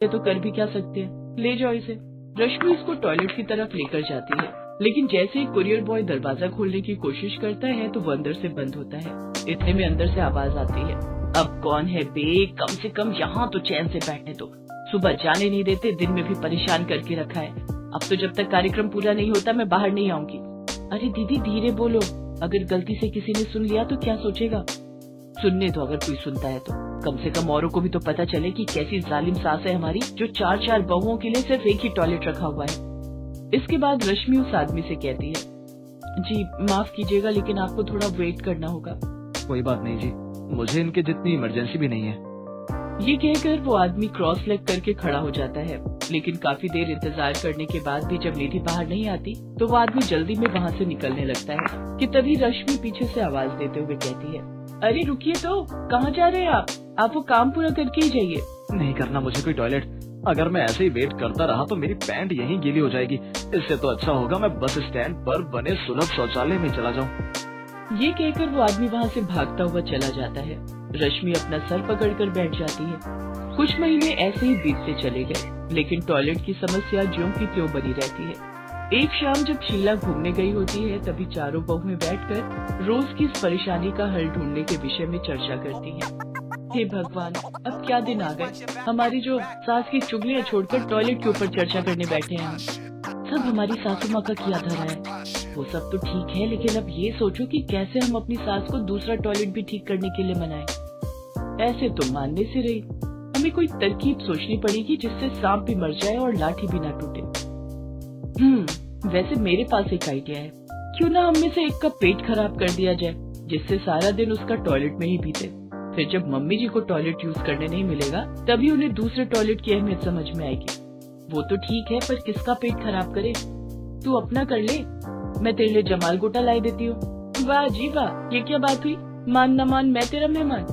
तो कर भी क्या सकते हैं, ले जाओ इसे। रश्मि इसको टॉयलेट की तरफ लेकर जाती है, लेकिन जैसे ही कुरियर बॉय दरवाजा खोलने की कोशिश करता है तो वो अंदर से बंद होता है। इतने में अंदर से आवाज आती है, अब कौन है बे, कम से कम यहाँ तो चैन से बैठने दो, सुबह जाने नहीं देते, दिन में भी परेशान करके रखा है। अब तो जब तक कार्यक्रम पूरा नहीं होता मैं बाहर नहीं आऊंगी। अरे दीदी धीरे बोलो, अगर गलती से किसी ने सुन लिया तो क्या सोचेगा। सुनने दो, अगर कोई सुनता है तो कम से कम औरों को भी तो पता चले कि कैसी जालिम सास है हमारी, जो 4-4 बहुओं के लिए सिर्फ एक ही टॉयलेट रखा हुआ है। इसके बाद रश्मि उस आदमी से कहती है, जी माफ कीजिएगा लेकिन आपको थोड़ा वेट करना होगा। कोई बात नहीं जी, मुझे इनके जितनी इमरजेंसी भी नहीं है। ये कहकर वो आदमी क्रॉस लेग करके खड़ा हो जाता है, लेकिन काफी देर इंतजार करने के बाद भी जब निधि बाहर नहीं आती तो वो आदमी जल्दी में वहाँ से निकलने लगता है कि तभी रश्मि पीछे से आवाज देते हुए कहती है, अरे रुकिए तो, कहाँ जा रहे हैं आप वो काम पूरा करके ही जाइए। नहीं करना मुझे कोई टॉयलेट, अगर मैं ऐसे ही वेट करता रहा तो मेरी पैंट यहीं गीली हो जाएगी। इससे तो अच्छा होगा मैं बस स्टैंड पर बने सुलभ शौचालय में चला जाऊं। ये कहकर वो आदमी वहाँ से भागता हुआ चला जाता है। रश्मि अपना सर पकड़कर बैठ जाती है। कुछ महीने ऐसे ही बीतते चले गए, लेकिन टॉयलेट की समस्या ज्यों की त्यों बनी रहती है। एक शाम जब शीला घूमने गई होती है तभी चारों बहुएं बैठकर रोज की इस परेशानी का हल ढूंढने के विषय में चर्चा करती हैं। हे भगवान, अब क्या दिन आ गए, हमारी जो सास की चुगलियां छोड़कर टॉयलेट के ऊपर चर्चा करने बैठे हैं। सब हमारी सासू माँ का किया धरा है। वो सब तो ठीक है, लेकिन अब ये सोचो कि कैसे हम अपनी सास को दूसरा टॉयलेट भी ठीक करने के लिए मनाएं। ऐसे तो मानने से रही, हमें कोई तरकीब सोचनी पड़ेगी जिससे सांप भी मर जाए और लाठी भी ना टूटे। वैसे मेरे पास एक आइडिया है, क्यों ना हम में से एक का पेट खराब कर दिया जाए, जिससे सारा दिन उसका टॉयलेट में ही बीते। फिर जब मम्मी जी को टॉयलेट यूज करने नहीं मिलेगा तभी उन्हें दूसरे टॉयलेट की अहमियत समझ में आएगी। वो तो ठीक है, पर किसका पेट खराब करे, तू अपना कर ले, मैं तेरे लिए जमाल गोटा लाई देती हूँ। वाह जी वाह, ये क्या बात हुई, मान न मान मैं तेरा मेहमान।